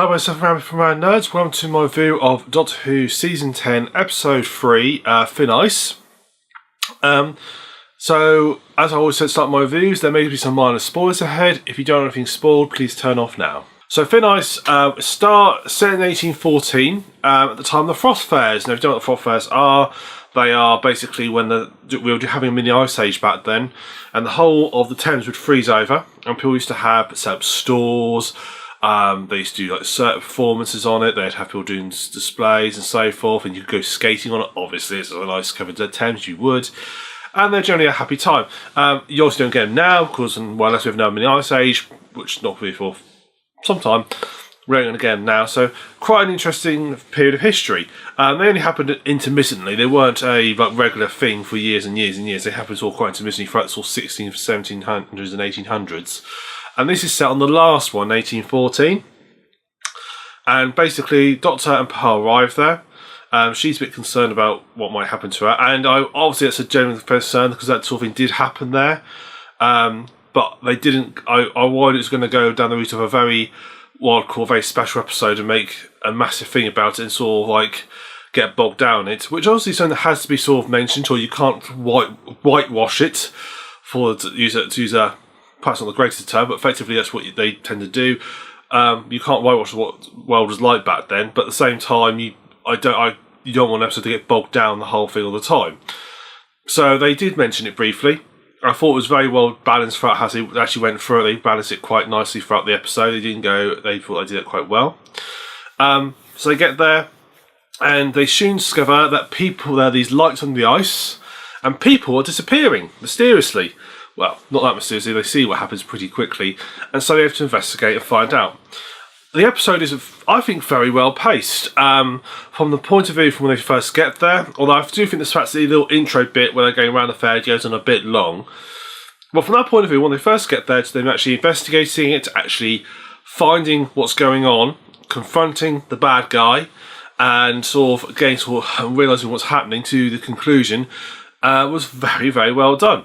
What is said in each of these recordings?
Hello, my TheSuffolkRam from Around Nerds. Welcome to my review of Doctor Who Season 10, Episode 3, Thin Ice. So, as I always said, start my reviews, there may be some minor spoilers ahead. If you don't want anything spoiled, please turn off now. So, Thin Ice set in 1814, at the time of the Frost Fairs. Now, if you don't know what the Frost Fairs are, they are basically when we were having a mini ice age back then, and the whole of the Thames would freeze over, and people used to set up stores. They used to do like certain performances on it. They'd have people doing displays and so forth, and you could go skating on it. Obviously, it's a nice covered the Thames, you would, and they're generally a happy time. You also don't get them now because, unless we've now been in the Ice Age, which is not really for some time, we're going to get them now. So quite an interesting period of history. They only happened intermittently. They weren't a regular thing for years and years and years. They happened all quite intermittently throughout the 1600s, 1700s, and 1800s. And this is set on the last one, 1814. And basically, Doctor and Pearl arrive there. She's a bit concerned about what might happen to her. And obviously, that's a genuine concern because that sort of thing did happen there. But they didn't. I worried it was going to go down the route of a very, what I'd call a very special episode and make a massive thing about it and sort of like get bogged down in it. Which obviously is something that has to be sort of mentioned, or you can't whitewash it, to use a perhaps not the greatest term, but effectively that's what they tend to do. You can't whitewash what the world was like back then, but at the same time, you don't want an episode to get bogged down the whole thing all the time. So they did mention it briefly. I thought it was very well balanced throughout how they actually went through it. They balanced it quite nicely throughout the episode. They thought they did it quite well. So they get there, and they soon discover that there are these lights on the ice, and people are disappearing mysteriously. Well, not that mysteriously, they see what happens pretty quickly, and so they have to investigate and find out. The episode is, I think, very well paced. From the point of view from when they first get there, although I do think the little intro bit where they're going around the fair goes on a bit long. But from that point of view, when they first get there, to them actually investigating it, actually finding what's going on, confronting the bad guy, and realising what's happening to the conclusion, was very, very well done.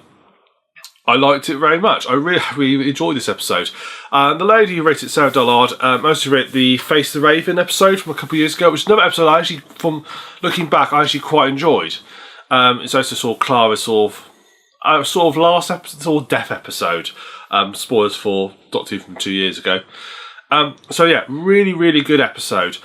I liked it very much. I really enjoyed this episode. The lady who rated it, Sarah Dollard, mostly rated the Face the Raven episode from a couple of years ago, which is another episode I actually, from looking back, I actually quite enjoyed. It's also sort of Clara's last episode, sort of death episode. Spoilers for Doctor Who from 2 years ago. So yeah, really, really good episode.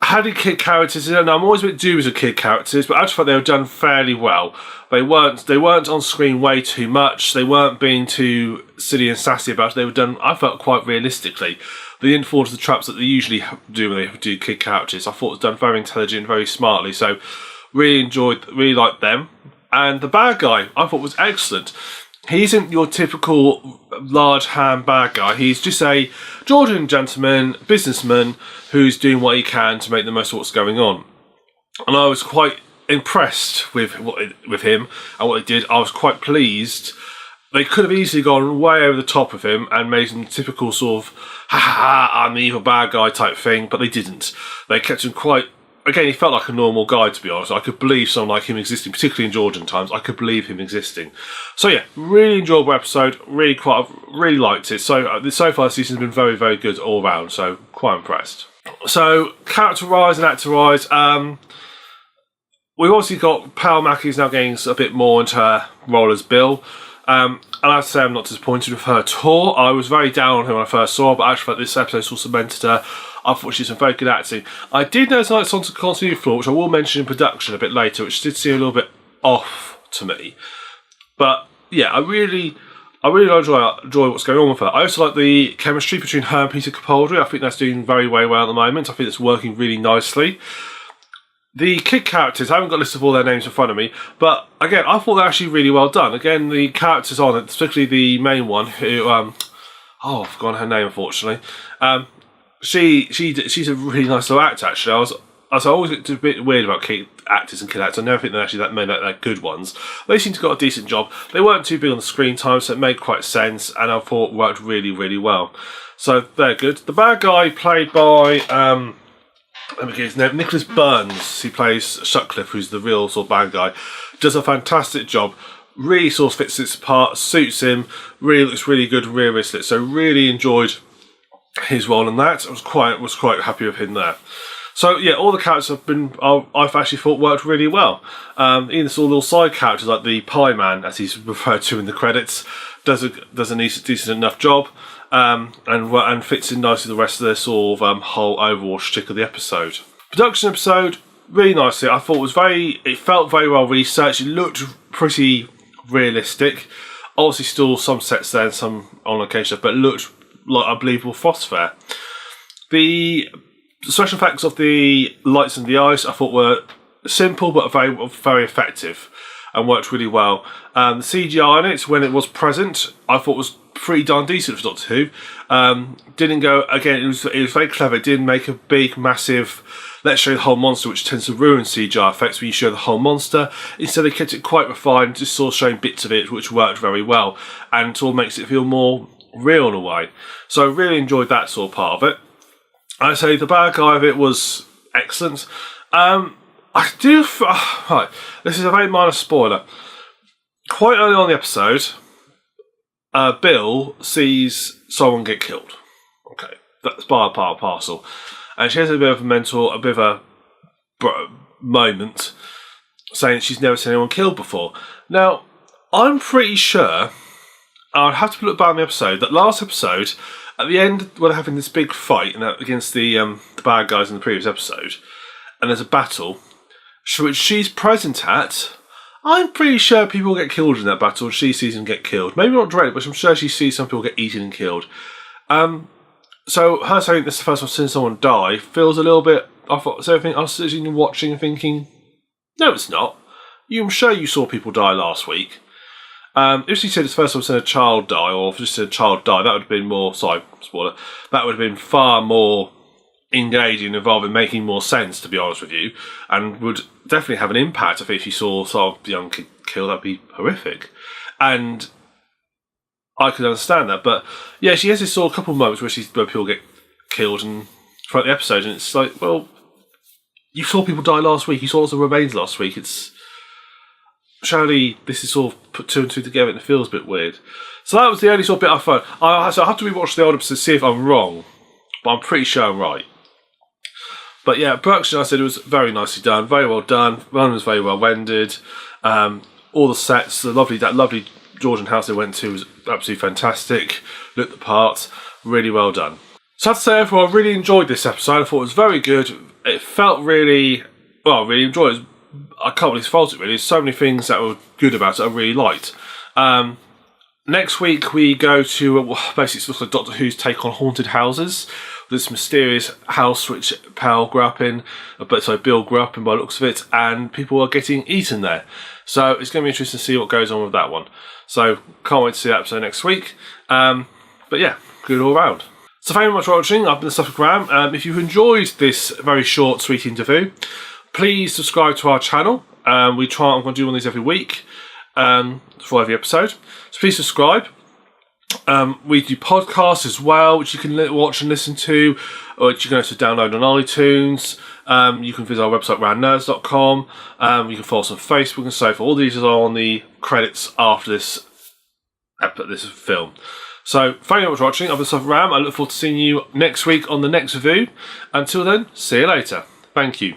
Had the kid characters in it. Now, I'm always a bit dubious of kid characters, but I just thought they were done fairly well. They weren't on screen way too much. They weren't being too silly and sassy about it. They were done, I felt, quite realistically. They didn't fall into the traps that they usually do when they do kid characters. I thought it was done very intelligent, very smartly. So, really liked them. And the bad guy, I thought was excellent. He isn't your typical large ham bad guy. He's just a Georgian gentleman, businessman, who's doing what he can to make the most of what's going on. And I was quite impressed with him and what they did. I was quite pleased. They could have easily gone way over the top of him and made him typical sort of, I'm the evil bad guy type thing, but they didn't. They kept him quite... Again, he felt like a normal guy, to be honest. I could believe someone like him existing, particularly in Georgian times. I could believe him existing. So yeah, really enjoyable episode. Really liked it. So far this season's been very, very good all round. So quite impressed. So character-wise and actor-wise, we've obviously got Pearl Mackie's now getting a bit more into her role as Bill. And I have to say I'm not disappointed with her at all. I was very down on her when I first saw her, but actually this episode sort of cemented her. I thought she did some very good acting. I did notice a slight continuity flaw, which I will mention in production a bit later, which did seem a little bit off to me. But yeah, I really enjoy what's going on with her. I also like the chemistry between her and Peter Capaldi. I think that's doing very, very well at the moment. I think it's working really nicely. The kid characters, I haven't got a list of all their names in front of me, but again, I thought they're actually really well done. Again, the characters on it, particularly the main one, who, I've forgotten her name, unfortunately. She's a really nice little actor, actually. I always get a bit weird about kid actors and kid actors. I never think they're actually that many like good ones. They seem to have got a decent job. They weren't too big on the screen time, so it made quite sense, and I thought worked really, really well. So they're good. The bad guy, played by let me get his name, Nicholas Burns. He plays Sutcliffe, who's the real sort of bad guy. Does a fantastic job. Really sort of fits its part, suits him. Really looks really good, realistic. So really enjoyed his role in that. I was quite happy with him there. So yeah, all the characters I've actually thought worked really well. Even this little side characters like the Pie Man, as he's referred to in the credits, does a decent enough job, and fits in nicely the rest of the sort of whole overall shtick of the episode. Production episode really nicely. I thought it felt very well researched. It looked pretty realistic. Obviously, still some sets there and some on location, but it looked like a believable frost fair. The special effects of the lights and the ice I thought were simple but very effective and worked really well. The CGI in it, when it was present, I thought was pretty darn decent for Doctor Who. Didn't go, again, it was very clever. It didn't make a big, massive, let's show you the whole monster, which tends to ruin CGI effects when you show the whole monster. Instead, they kept it quite refined, just sort of showing bits of it, which worked very well, and sort of makes it feel more real in a way. So I really enjoyed that sort of part of it. I say the bad guy of it was excellent. Right, this is a very minor spoiler. Quite early on in the episode, Bill sees someone get killed. Okay, that's part and parcel. And she has a bit of a moment saying she's never seen anyone killed before. Now, I'm pretty sure, I'd have to look back on the episode, that last episode, at the end, when they're having this big fight against the bad guys in the previous episode, and there's a battle, which she's present at, I'm pretty sure people get killed in that battle, and she sees them get killed. Maybe not directly, but I'm sure she sees some people get eaten and killed. So her saying this is the first time I've seen someone die feels a little bit... I was sitting and watching and thinking, no, it's not. I'm sure you saw people die last week. If she said it's the first time I've seen a child die, or if just said a child die, that would have been more... Sorry, spoiler. That would have been far more engaging, involving, making more sense, to be honest with you, and would definitely have an impact. I think if you saw a young kid killed, that'd be horrific. And I could understand that, but yeah, she has this sort of couple of moments where people get killed and throughout the episode, and it's like, well, you saw people die last week, you saw lots of remains last week, it's... Surely this is sort of put two and two together and it feels a bit weird. So that was the only sort of bit I found. So I have to rewatch the old episode to see if I'm wrong, but I'm pretty sure I'm right. But yeah, production, I said, it was very nicely done, very well done. One was very well rendered. All the sets, that lovely Georgian house they went to was absolutely fantastic. Looked the part, really well done. So I have to say, everyone, I really enjoyed this episode. I thought it was very good. It felt really enjoyed it. I can't really fault it, really. There's so many things that were good about it I really liked. Next week we go to basically it's like Doctor Who's take on haunted houses. This mysterious house which Bill grew up in by the looks of it, and people are getting eaten there. So it's going to be interesting to see what goes on with that one. So can't wait to see that episode next week. But yeah, good all round. So thank you very much for watching. I've been TheSuffolkRam. If you've enjoyed this very short, sweet interview, please subscribe to our channel. I'm going to do one of these every week for every episode. So please subscribe. We do podcasts as well, which you can watch and listen to, or which you can also download on iTunes. You can visit our website, rannerds.com. You can follow us on Facebook and so forth. All these are on the credits after this film. So thank you very much for watching. I've been TheSuffolkRam. I look forward to seeing you next week on the next review. Until then, see you later. Thank you.